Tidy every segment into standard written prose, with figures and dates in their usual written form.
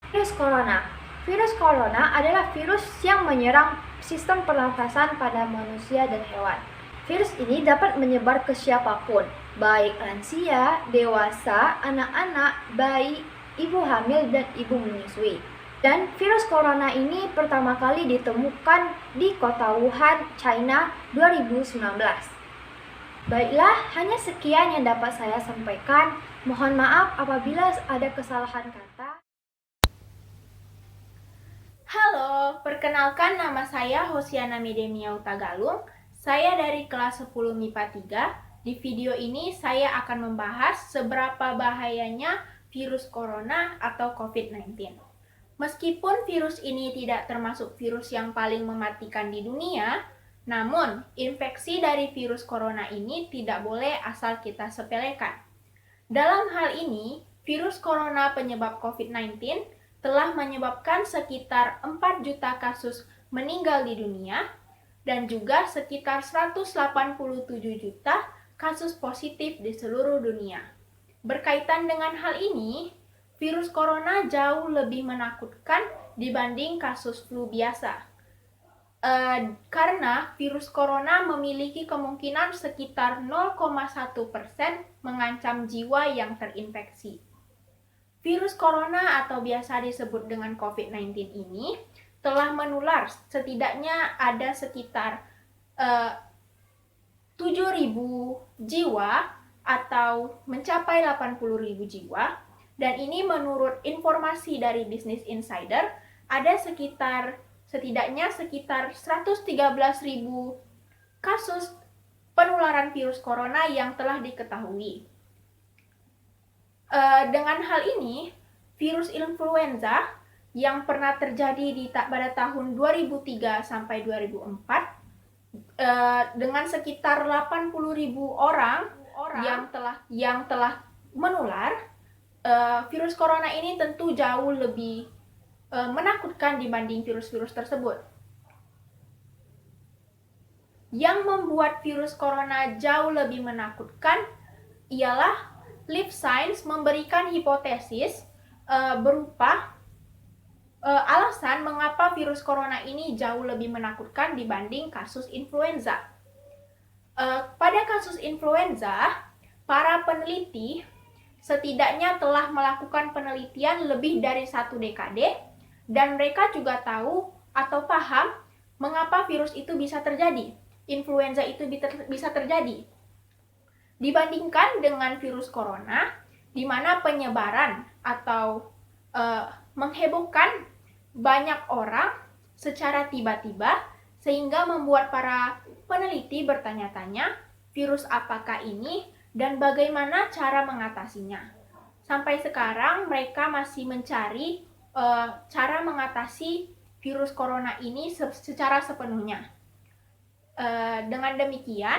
Virus corona. Virus corona adalah virus yang menyerang sistem pernafasan pada manusia dan hewan. Virus ini dapat menyebar ke siapapun, baik lansia, dewasa, anak-anak, bayi, ibu hamil, dan ibu menyusui. Dan virus corona ini pertama kali ditemukan di kota Wuhan, China 2019. Baiklah, hanya sekian yang dapat saya sampaikan. Mohon maaf apabila ada kesalahan kata. Halo, perkenalkan nama saya Hosiana Medemia Utagalung. Saya dari kelas 10 MIPA 3. Di video ini saya akan membahas seberapa bahayanya virus corona atau COVID-19. Meskipun virus ini tidak termasuk virus yang paling mematikan di dunia, namun infeksi dari virus corona ini tidak boleh asal kita sepelekan. Dalam hal ini, virus corona penyebab COVID-19 telah menyebabkan sekitar 4 juta kasus meninggal di dunia dan juga sekitar 187 juta kasus positif di seluruh dunia. Berkaitan dengan hal ini, virus corona jauh lebih menakutkan dibanding kasus flu biasa. Karena virus corona memiliki kemungkinan sekitar 0,1% mengancam jiwa yang terinfeksi. Virus corona atau biasa disebut dengan COVID-19 ini telah menular setidaknya ada sekitar 7.000 jiwa atau mencapai 80.000 jiwa, dan ini menurut informasi dari Business Insider ada setidaknya sekitar 113.000 kasus penularan virus corona yang telah diketahui. Dengan hal ini, virus influenza yang pernah terjadi pada tahun 2003 sampai 2004 dengan sekitar 80.000 orang yang telah menular, virus corona ini tentu jauh lebih menakutkan dibanding virus-virus tersebut. Yang membuat virus corona jauh lebih menakutkan ialah Life Science memberikan hipotesis berupa alasan mengapa virus corona ini jauh lebih menakutkan dibanding kasus influenza. Pada kasus influenza, para peneliti setidaknya telah melakukan penelitian lebih dari 1 dekade, dan mereka juga tahu atau paham mengapa virus itu bisa terjadi, influenza itu bisa terjadi. Dibandingkan dengan virus corona, di mana penyebaran atau menghebohkan banyak orang secara tiba-tiba, sehingga membuat para peneliti bertanya-tanya virus apakah ini dan bagaimana cara mengatasinya. Sampai sekarang mereka masih mencari cara mengatasi virus corona ini secara sepenuhnya. Dengan demikian,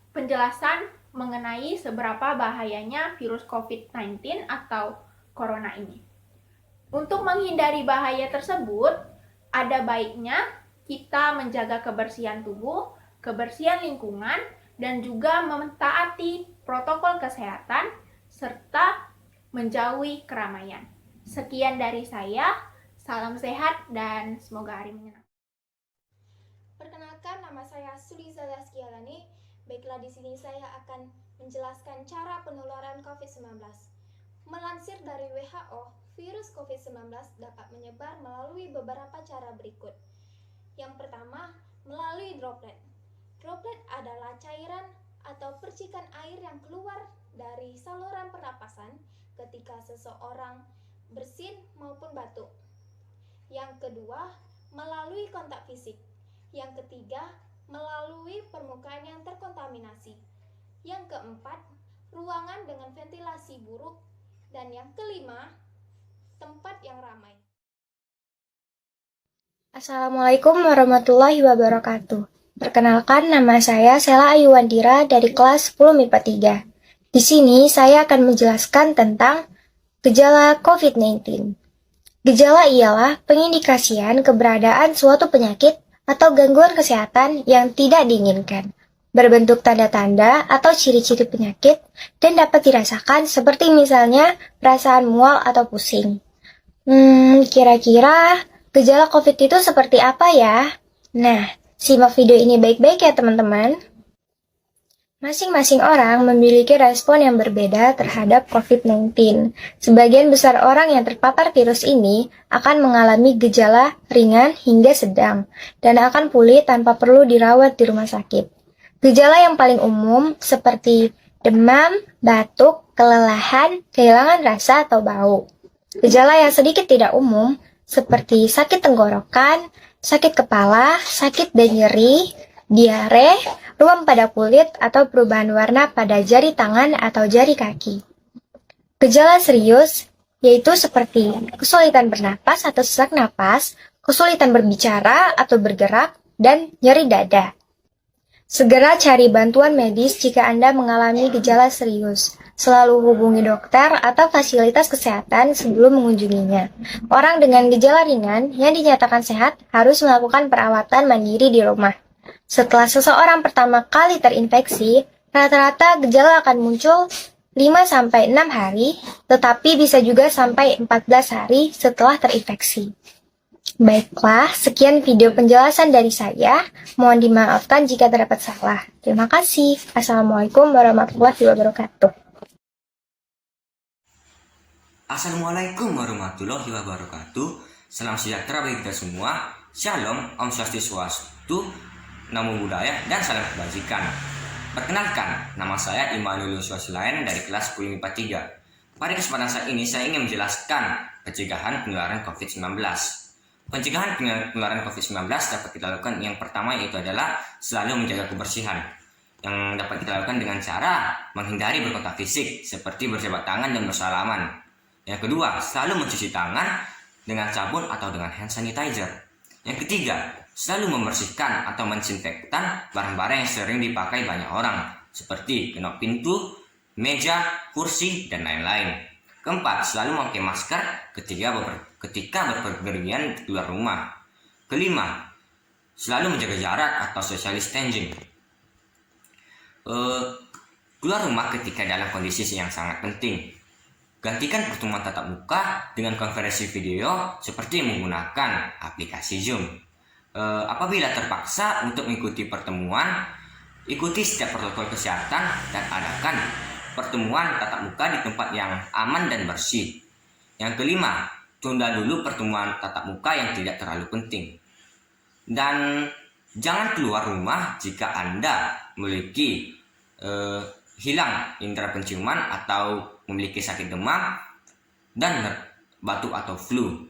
penjelasan mengenai seberapa bahayanya virus COVID-19 atau corona ini. Untuk menghindari bahaya tersebut, ada baiknya kita menjaga kebersihan tubuh, kebersihan lingkungan, dan juga mentaati protokol kesehatan, serta menjauhi keramaian. Sekian dari saya, salam sehat dan semoga hari menyenangkan. Perkenalkan, nama saya Suliza Laskialani. Baiklah, di sini saya akan menjelaskan cara penularan COVID-19. Melansir dari WHO, virus COVID-19 dapat menyebar melalui beberapa cara berikut. Yang pertama, melalui droplet. Droplet adalah cairan atau percikan air yang keluar dari saluran pernapasan ketika seseorang bersin maupun batuk. Yang kedua, melalui kontak fisik. Yang ketiga, melalui permukaan yang terkontaminasi. Yang keempat, ruangan dengan ventilasi buruk. Dan yang kelima, tempat yang ramai. Assalamualaikum warahmatullahi wabarakatuh. Perkenalkan, nama saya Sela Ayuwandira dari kelas 10 MIPA 3. Di sini saya akan menjelaskan tentang gejala COVID-19. Gejala ialah pengindikasian keberadaan suatu penyakit atau gangguan kesehatan yang tidak diinginkan, berbentuk tanda-tanda atau ciri-ciri penyakit, dan dapat dirasakan seperti misalnya perasaan mual atau pusing. Kira-kira gejala COVID itu seperti apa ya? Nah, simak video ini baik-baik ya teman-teman. Masing-masing orang memiliki respon yang berbeda terhadap COVID-19. Sebagian besar orang yang terpapar virus ini akan mengalami gejala ringan hingga sedang dan akan pulih tanpa perlu dirawat di rumah sakit. Gejala yang paling umum seperti demam, batuk, kelelahan, kehilangan rasa atau bau. Gejala yang sedikit tidak umum seperti sakit tenggorokan, sakit kepala, sakit dan nyeri, diare, ruam pada kulit atau perubahan warna pada jari tangan atau jari kaki. Gejala serius yaitu seperti kesulitan bernapas atau sesak napas, kesulitan berbicara atau bergerak, dan nyeri dada. Segera cari bantuan medis jika Anda mengalami gejala serius. Selalu hubungi dokter atau fasilitas kesehatan sebelum mengunjunginya. Orang dengan gejala ringan yang dinyatakan sehat harus melakukan perawatan mandiri di rumah. Setelah seseorang pertama kali terinfeksi, rata-rata gejala akan muncul 5-6 hari, tetapi bisa juga sampai 14 hari setelah terinfeksi. Baiklah, sekian video penjelasan dari saya. Mohon dimaafkan jika terdapat salah. Terima kasih. Assalamualaikum warahmatullahi wabarakatuh. Assalamualaikum warahmatullahi wabarakatuh. Salam sejahtera bagi kita semua. Shalom, Om Swastiastu, Namo Buddhaya, dan salam kebajikan. Perkenalkan, nama saya Immanuel Swasilain dari kelas 10 MIPA 3. Pada kesempatan saat ini saya ingin menjelaskan pencegahan penularan COVID-19. Pencegahan penularan COVID-19 dapat kita lakukan yang pertama yaitu adalah selalu menjaga kebersihan. Yang dapat kita lakukan dengan cara menghindari berkontak fisik seperti berjabat tangan dan bersalaman. Yang kedua, selalu mencuci tangan dengan sabun atau dengan hand sanitizer. Yang ketiga, selalu membersihkan atau mendisinfektan barang-barang yang sering dipakai banyak orang seperti kenop pintu, meja, kursi, dan lain-lain. Keempat, selalu memakai masker ketika berpergian keluar rumah. Kelima, selalu menjaga jarak atau social distancing. Keluar rumah ketika dalam kondisi yang sangat penting. Gantikan pertemuan tatap muka dengan konferensi video seperti menggunakan aplikasi Zoom. Apabila terpaksa untuk mengikuti pertemuan, ikuti setiap protokol kesehatan dan adakan pertemuan tatap muka di tempat yang aman dan bersih. Yang kelima, tunda dulu pertemuan tatap muka yang tidak terlalu penting. Dan jangan keluar rumah jika Anda memiliki hilang indera penciuman atau memiliki sakit demam dan batuk atau flu.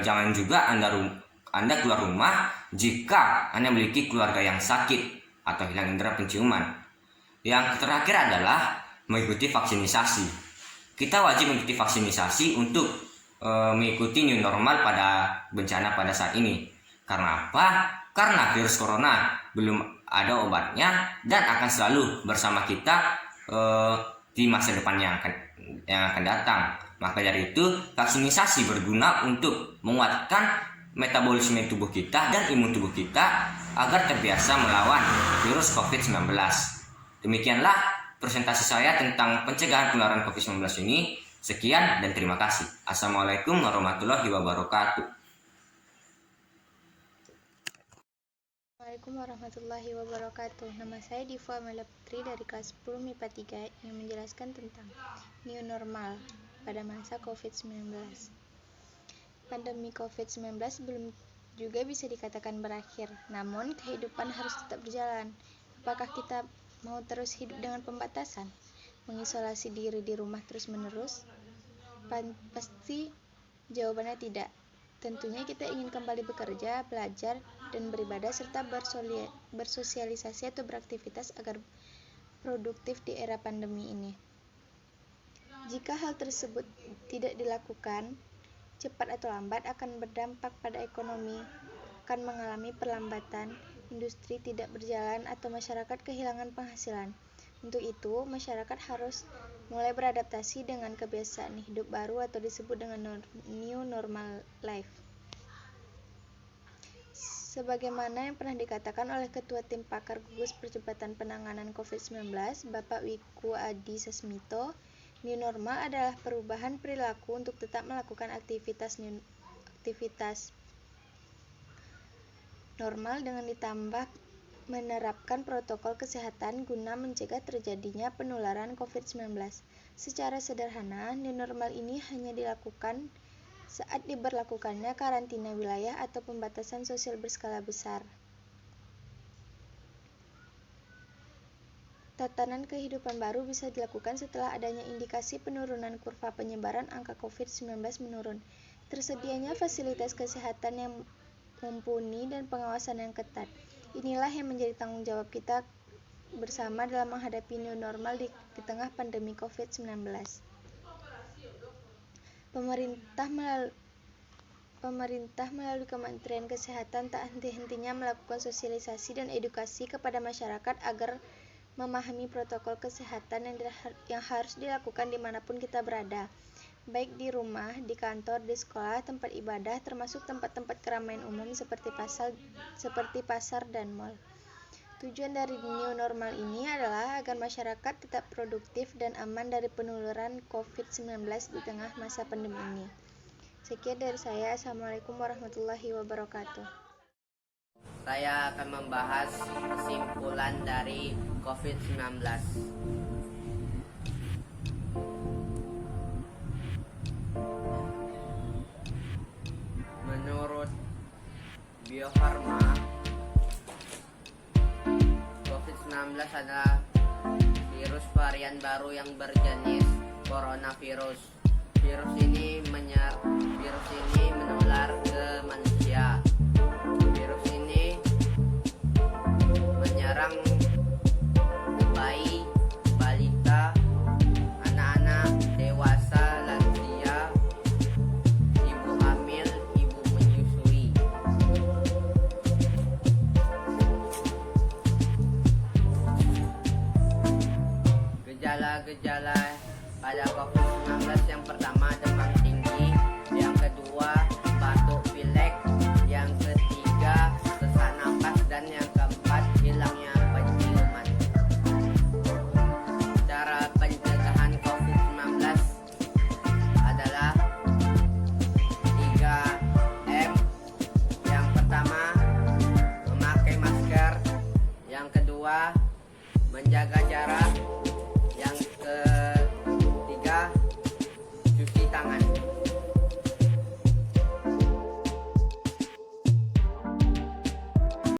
Jangan juga Anda keluar rumah jika Anda memiliki keluarga yang sakit atau hilang indera penciuman. Yang terakhir adalah mengikuti vaksinasi. Kita wajib mengikuti vaksinasi untuk mengikuti new normal pada bencana pada saat ini. Karena apa? Karena virus corona belum ada obatnya dan akan selalu bersama kita di masa depan yang akan datang. Maka dari itu, vaksinasi berguna untuk menguatkan metabolisme tubuh kita dan imun tubuh kita agar terbiasa melawan virus COVID-19. Demikianlah presentasi saya tentang pencegahan penularan COVID-19 ini. Sekian dan terima kasih. Assalamualaikum warahmatullahi wabarakatuh. Assalamualaikum warahmatullahi wabarakatuh. Nama saya Diva Amelia Putri dari kelas 10 MIPA 3 yang menjelaskan tentang new normal pada masa COVID-19. Pandemi COVID-19 belum juga bisa dikatakan berakhir, namun kehidupan harus tetap berjalan. Apakah kita mau terus hidup dengan pembatasan, mengisolasi diri di rumah terus-menerus? Pasti jawabannya tidak. Tentunya kita ingin kembali bekerja, belajar, dan beribadah serta bersosialisasi atau beraktivitas agar produktif di era pandemi ini. Jika hal tersebut tidak dilakukan, cepat atau lambat akan berdampak pada ekonomi, akan mengalami perlambatan, industri tidak berjalan, atau masyarakat kehilangan penghasilan. Untuk itu, masyarakat harus mulai beradaptasi dengan kebiasaan hidup baru atau disebut dengan new normal life. Sebagaimana yang pernah dikatakan oleh Ketua Tim Pakar Gugus Percepatan Penanganan COVID-19, Bapak Wiku Adi Sasmito, New normal adalah perubahan perilaku untuk tetap melakukan aktivitas normal dengan ditambah menerapkan protokol kesehatan guna mencegah terjadinya penularan COVID-19. Secara sederhana, new normal ini hanya dilakukan saat diberlakukannya karantina wilayah atau pembatasan sosial berskala besar. Tatanan kehidupan baru bisa dilakukan setelah adanya indikasi penurunan kurva penyebaran angka COVID-19 menurun, tersedianya fasilitas kesehatan yang mumpuni dan pengawasan yang ketat. Inilah yang menjadi tanggung jawab kita bersama dalam menghadapi new normal di tengah pandemi COVID-19. Pemerintah melalui Kementerian Kesehatan tak henti-hentinya melakukan sosialisasi dan edukasi kepada masyarakat agar memahami protokol kesehatan yang harus dilakukan dimanapun kita berada, baik di rumah, di kantor, di sekolah, tempat ibadah, termasuk tempat-tempat keramaian umum seperti pasar dan mal. Tujuan dari new normal ini adalah agar masyarakat tetap produktif dan aman dari penularan COVID-19 di tengah masa pandemi ini. Sekian dari saya. Assalamualaikum warahmatullahi wabarakatuh. Saya akan membahas kesimpulan dari COVID-19. Menurut Bio Farma, COVID-19 adalah virus varian baru yang berjenis coronavirus. Virus ini menular ke manusia. Virus ini menyerang bayi, balita, anak-anak, dewasa, lansia, ibu hamil, ibu menyusui. Gejala-gejala pada COVID-19 yang pertama demam tinggi, yang kedua batuk pilek, yang ketiga sesak napas, dan yang keempat hilangnya penciuman. Cara pencegahan COVID-19 adalah 3M. Yang pertama, memakai masker. Yang kedua, menjaga jarak.